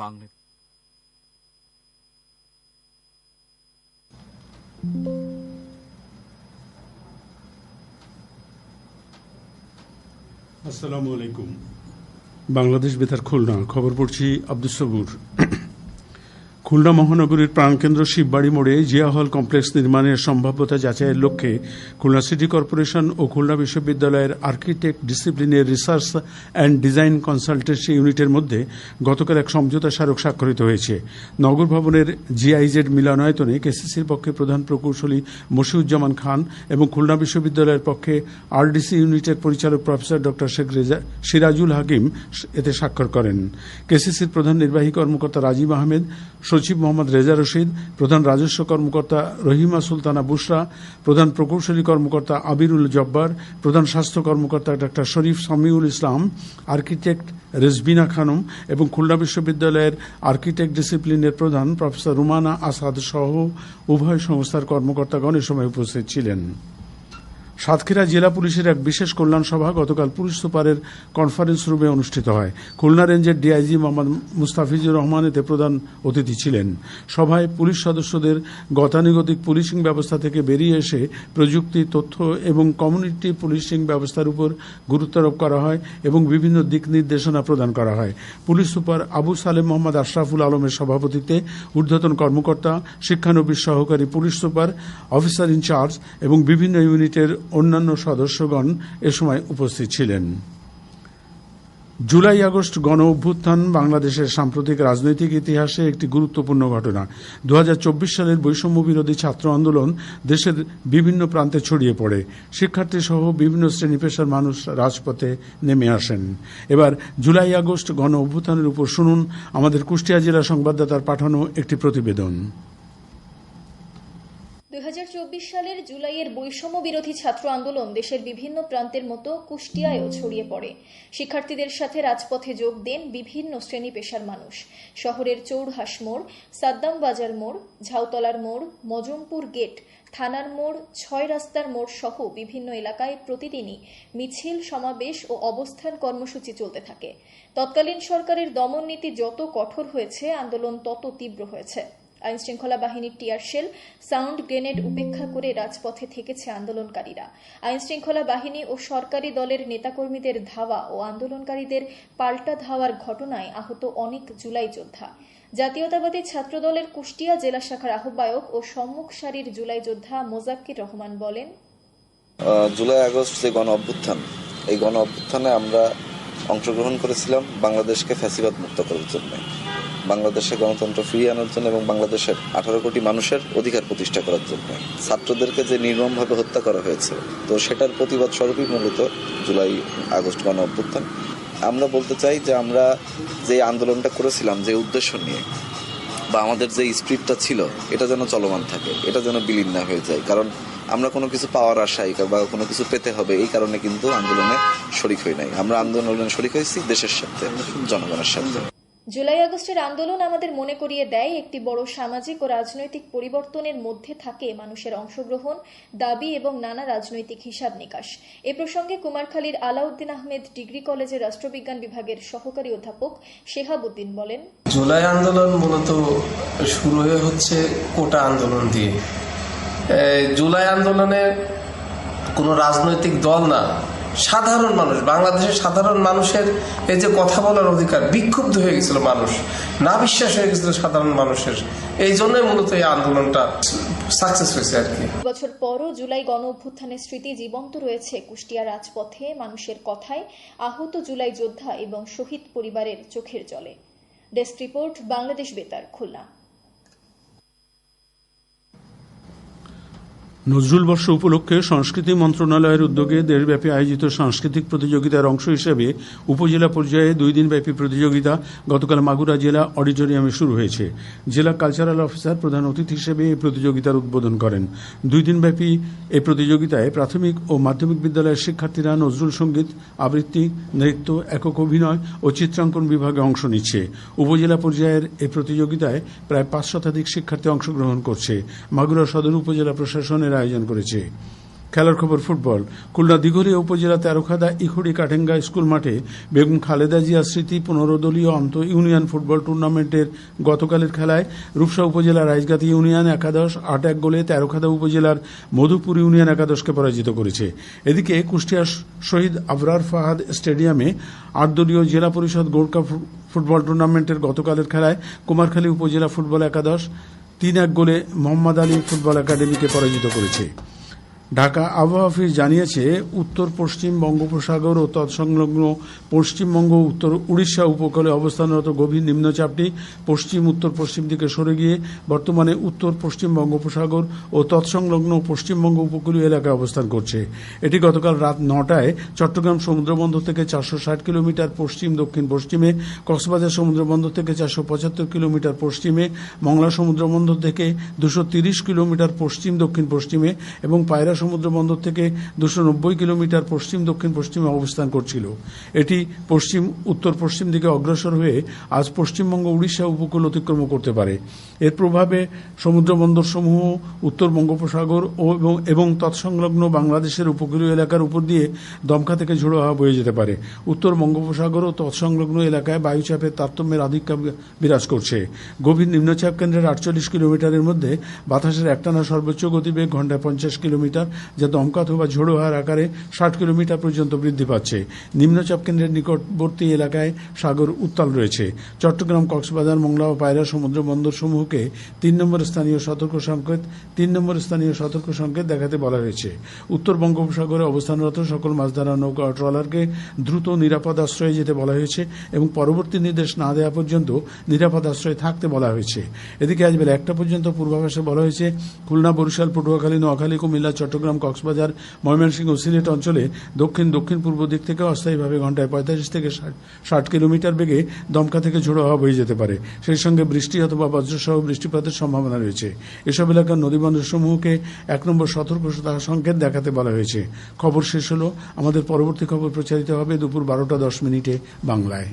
বাংলা। আসসালামু আলাইকুম। বাংলাদেশ বেতার খুলনা, খবর পড়ছি আব্দুস সবুর। খুলনা মহানগরীর প্রাণকেন্দ্র শিববাড়ি মোড়ে জিয়া হল কমপ্লেক্স নির্মাণের সম্ভাব্যতা যাচাইয়ের লক্ষ্যে খুলনা সিটি কর্পোরেশন ও খুলনা বিশ্ববিদ্যালয়ের আর্কিটেক্ট ডিসিপ্লিনের রিসার্চ অ্যান্ড ডিজাইন কনসালটেন্সি ইউনিটের মধ্যে গতকাল এক সমঝোতা স্মারক স্বাক্ষরিত হয়েছে। নগর ভবনের জিআইজেড মিলনায়তনে কেসিসির পক্ষে প্রধান প্রকৌশলী মশিউজ্জামান খান এবং খুলনা বিশ্ববিদ্যালয়ের পক্ষে আরডিসি ইউনিটের পরিচালক প্রফেসর ডক্টর শেখ সিরাজুল হাকিম এতে স্বাক্ষর করেন। কেসিসির প্রধান নির্বাহী কর্মকর্তা রাজীব আহমেদ, সচিব মোহাম্মদ রেজা রশিদ, প্রধান রাজস্ব কর্মকর্তা রহিমা সুলতানা বুশরা, প্রধান প্রকৌশলী কর্মকর্তা আবিরুল জব্বার, প্রধান স্বাস্থ্য কর্মকর্তা ডাক্তার শরীফ সামিউল ইসলাম, আর্কিটেক্ট রেজবিনা খানম এবং খুলনা বিশ্ববিদ্যালয়ের আর্কিটেক্ট ডিসিপ্লিনের প্রধান প্রফেসর রুমানা আসাদ সহ উভয় সংস্থার কর্মকর্তাগণ এ সময় উপস্থিত ছিলেন। সাতক্ষীরা জেলা পুলিশের এক বিশেষ কল্যাণ সভা গতকাল পুলিশ সুপারের কনফারেন্স রুমে অনুষ্ঠিত হয়। খুলনা রেঞ্জের ডিআইজি মোহাম্মদ মুস্তাফিজুর রহমান এতে প্রধান অতিথি ছিলেন। সভায় পুলিশ সদস্যদের গতানুগতিক পুলিশিং ব্যবস্থা থেকে বেরিয়ে এসে প্রযুক্তি, তথ্য এবং কমিউনিটি পুলিশিং ব্যবস্থার উপর গুরুত্বারোপ করা হয় এবং বিভিন্ন দিক নির্দেশনা প্রদান করা হয়। পুলিশ সুপার আবু সালেম মোহাম্মদ আশরাফুল আলমের সভাপতিত্বে ঊর্ধ্বতন কর্মকর্তা, শিক্ষানবিশ সহকারী পুলিশ সুপার, অফিসার ইনচার্জ এবং বিভিন্ন ইউনিটের অন্যান্য সদস্যগণ এ সময় উপস্থিত ছিলেন। জুলাই আগস্ট গণ অভ্যুত্থান বাংলাদেশের সাম্প্রতিক রাজনৈতিক ইতিহাসে একটি গুরুত্বপূর্ণ ঘটনা। 2024 সালের বৈষম্য বিরোধী ছাত্র আন্দোলন দেশের বিভিন্ন প্রান্তে ছড়িয়ে পড়ে। শিক্ষার্থী সহ বিভিন্ন শ্রেণী পেশার মানুষ রাজপথে নেমে আসেন। এবার জুলাই আগস্ট গণ অভ্যুত্থানের উপর শুনুন আমাদের কুষ্টিয়া জেলা সংবাদদাতার পাঠানো একটি প্রতিবেদন। 2024 সালের জুলাইয়ের বৈষম্য বিরোধী ছাত্র আন্দোলন দেশের বিভিন্ন প্রান্তের মতো কুষ্টিয়ায়ও ছড়িয়ে পড়ে। শিক্ষার্থীদের সাথে রাজপথে যোগ দেন বিভিন্ন শ্রেণী পেশার মানুষ। শহরের চৌড়হাস মোড়, সাদ্দাম বাজার মোড়, ঝাউতলার মোড়, মজমপুর গেট, থানার মোড়, 6 রাস্তার মোড় সহ বিভিন্ন এলাকায় প্রতিদিনই মিছিল, সমাবেশ ও অবস্থান কর্মসূচি চলতে থাকে। তৎকালীন সরকারের দমন নীতি যত কঠোর হয়েছে, আন্দোলন তত তীব্র হয়েছে। আইনশৃঙ্খলা বাহিনীর টিয়ার শেল, সাউন্ড গ্রেনেড উপেক্ষা করে রাজপথে থেকেছে আন্দোলনকারীরা। আইনশৃঙ্খলা বাহিনী ও সরকারি দলের নেতাকর্মীদের ধাওয়া ও আন্দোলনকারীদের পাল্টা ধাওয়ার ঘটনায় আহত অনেক জুলাই যোদ্ধা। জাতীয়তাবাদী ছাত্রদলের কুষ্টিয়া জেলা শাখার আহ্বায়ক ও সম্মুখ সারির জুলাই যোদ্ধা মোজাক্কির রহমান বলেন, জুলাই আগস্ট যে গণ অভ্যুত্থান, এই গণ অভ্যুত্থানে আমরা অংশগ্রহণ করেছিলাম বাংলাদেশকে ফ্যাসিবাদ মুক্ত করার জন্য, বাংলাদেশে গণতন্ত্র ফিরিয়ে আনার জন্য এবং বাংলাদেশের 18 কোটি মানুষের অধিকার প্রতিষ্ঠা করার জন্য। ছাত্রদেরকে যে নির্মমভাবে হত্যা করা হয়েছে, তো সেটার প্রতিবাদ স্বরূপই মূলত জুলাই আগস্ট গণ অভ্যুত্থান। আমরা বলতে চাই যে আমরা যে আন্দোলনটা করেছিলাম, যে উদ্দেশ্য নিয়ে বা আমাদের যে স্পিরিটটা ছিল, এটা যেন চলমান থাকে, এটা যেন বিলীন না হয়ে যায়। কারণ আমরা কোনো কিছু পাওয়ার আশায় বা কোনো কিছু পেতে হবে এই কারণে কিন্তু আন্দোলনে শরিক হই নাই। আমরা আন্দোলনে শরিক হয়েছি দেশের সাথে, জনগণের সাথে। জুলাই আগস্টের আন্দোলন আমাদের মনে করিয়ে দেয়, একটি বড় সামাজিক ও রাজনৈতিক পরিবর্তনের মধ্যে থাকে মানুষের অংশগ্রহণ, দাবি এবং নানা রাজনৈতিক হিসাব নিকাশ। এ প্রসঙ্গে কুমারখালীর আলাউদ্দিন আহমেদ ডিগ্রি কলেজের রাষ্ট্রবিজ্ঞান বিভাগের সহকারী অধ্যাপক শেহাবুদ্দিন বলেন, জুলাই আন্দোলন মূলত শুরু হচ্ছে কোটা আন্দোলন দিয়ে। জুলাই আন্দোলনে কোনো রাজনৈতিক দল না, সাধারণ মানুষ, বাংলাদেশের সাধারণ মানুষের এই যে কথা বলার অধিকার, বিক্ষুব্ধ হয়ে গেছিল মানুষ, না বিশ্বাস হয়ে গেছিল সাধারণ মানুষের। এই জন্যই মূলত এই আন্দোলনটা সাকসেস হয়েছে আর কি। বছর পরও জুলাই গণ অভ্যুত্থানের স্মৃতি জীবন্ত রয়েছে কুষ্টিয়া রাজপথে, মানুষের কথায়, আহত জুলাই যোদ্ধা এবং শহীদ পরিবারের চোখের জলে। ডেস্ক রিপোর্ট, বাংলাদেশ বেতার, খুলনা। নজরুল বর্ষ উপলক্ষে সংস্কৃতি মন্ত্রণালয়ের উদ্যোগে দেশব্যাপী আয়োজিত সাংস্কৃতিক প্রতিযোগিতার অংশ হিসেবে উপজেলা পর্যায়ে 2 দিনব্যাপী প্রতিযোগিতা গতকাল মাগুরা জেলা অডিটোরিয়ামে শুরু হয়েছে। জেলা কালচারাল অফিসার প্রধান অতিথি হিসেবে এই প্রতিযোগিতার উদ্বোধন করেন। 2 দিনব্যাপী এই প্রতিযোগিতায় প্রাথমিক ও মাধ্যমিক বিদ্যালয়ের শিক্ষার্থীরা নজরুল সঙ্গীত, আবৃত্তি, নৃত্য, একক অভিনয় ও চিত্রাঙ্কন বিভাগে অংশ নিচ্ছে। উপজেলা পর্যায়ের এই প্রতিযোগিতায় প্রায় 5 শতাধিক শিক্ষার্থী অংশগ্রহণ করছে। মাগুরা সদর উপজেলা প্রশাসনের আয়োজন করেছে। খেলার খবর ফুটবল। খুলনা দিঘলিয়া উপজেলা তেরোখাদা ইখুড়ি কাঠেঙ্গা স্কুল মাঠে বেগম খালেদা জিয়া স্মৃতি 15 দলীয় আন্তঃ ইউনিয়ন ফুটবল টুর্নামেন্টের গতকালের খেলায় রূপসা উপজেলার রাইজগাতি ইউনিয়ন একাদশ 8-1 গোলে তেরোখাদা উপজেলার মধুপুর ইউনিয়ন একাদশকে পরাজিত করেছে। এদিকে কুষ্টিয়া শহীদ আবরার ফাহাদ স্টেডিয়ামে 8 দলীয় জেলা পরিষদ গোল্ড কাপ ফুটবল টুর্নামেন্টের গতকালের খেলায় কুমারখালী উপজেলা ফুটবল একাদশ 3-1 গোলে মোহাম্মদ আলী ফুটবল একাডেমিকে পরাজিত করেছে। ঢাকা আবহাওয়া অফিস জানিয়েছে, উত্তর পশ্চিম বঙ্গোপসাগর ও তৎসংলগ্ন পশ্চিমবঙ্গ উত্তর উড়িষ্যা উপকূলে অবস্থানরত গভীর নিম্নচাপটি পশ্চিম উত্তর পশ্চিম দিকে সরে গিয়ে বর্তমানে উত্তর পশ্চিম বঙ্গোপসাগর ও তৎসংলগ্ন পশ্চিমবঙ্গ উপকূলীয় এলাকায় অবস্থান করছে। এটি গতকাল রাত 9টায় চট্টগ্রাম সমুদ্রবন্দর থেকে 460 কিলোমিটার পশ্চিম দক্ষিণ পশ্চিমে, কক্সবাজার সমুদ্রবন্দর থেকে 475 কিলোমিটার পশ্চিমে, মংলা সমুদ্রবন্দর থেকে 230 কিলোমিটার পশ্চিম দক্ষিণ পশ্চিমে এবং পায়রা সমুদ্র বন্দর থেকে 290 কিলোমিটার পশ্চিম দক্ষিণ পশ্চিমে অবস্থান করছিল। এটি পশ্চিম উত্তর পশ্চিম দিকে অগ্রসর হয়ে আজ পশ্চিমবঙ্গ উড়িষ্যা উপকূল অতিক্রম করতে পারে। এর প্রভাবে সমুদ্র বন্দরসমূহ উত্তর বঙ্গোপসাগর এবং তৎসংলগ্ন বাংলাদেশের উপকূলীয় এলাকার উপর দিয়ে দমকা থেকে ঝোড়ো হাওয়া বয়ে যেতে পারে। উত্তর বঙ্গোপসাগর ও তৎসংলগ্ন এলাকায় বায়ুচাপের তারতম্যের আধিক্য বিরাজ করছে। গভীর নিম্নচাপ কেন্দ্রের 48 কিলোমিটারের মধ্যে বাতাসের একটানা সর্বোচ্চ গতিবেগ ঘন্টায় 50 কিলোমিটার, যা দমকা অথবা ঝোড়ো হাওয়ার আকারে 60 কিলোমিটার পর্যন্ত বৃদ্ধি পাচ্ছে। নিম্নচাপ কেন্দ্রের নিকটবর্তী এলাকায় সাগর উত্তাল রয়েছে। চট্টগ্রাম, কক্সবাজার, মংলা ও পায়রা সমুদ্র বন্দরসমূহকে 3 নম্বর স্থানীয় সতর্ক সংকেত দেখাতে বলা হয়েছে। উত্তর বঙ্গোপসাগরে অবস্থানরত সকল মাছধরা নৌকা ও ট্রলারকে দ্রুত নিরাপদ আশ্রয়ে যেতে বলা হয়েছে এবং পরবর্তী নির্দেশ না দেওয়া পর্যন্ত নিরাপদ আশ্রয়ে থাকতে বলা হয়েছে। এদিকে আজ বেলা 1টা পর্যন্ত পূর্বাভাসে বলা হয়েছে, খুলনা, বরিশাল, পটুয়াখালী, নোয়াখালী, কুমিল্লা, চট্টগ্রাম, কক্সবাজার, ময়মনসিংহ ও সিলেট অঞ্চলে দক্ষিণ পূর্ব দিক থেকে অস্থায়ীভাবে ঘন্টায় 45 থেকে 60 কিলোমিটার বেগে দমকা থেকে ঝোড়ো হাওয়া বয়ে যেতে পারে। সেই সঙ্গে বৃষ্টি অথবা বজ্রসহ বৃষ্টিপাতের সম্ভাবনা রয়েছে। এসব এলাকার নদীবন্দরসমূহকে 1 নম্বর সতর্কতা সংকেত দেখাতে বলা হয়েছে। খবর শেষ হলো। আমাদের পরবর্তী খবর প্রচারিত হবে দুপুর 12টা 10 মিনিটে বাংলায়।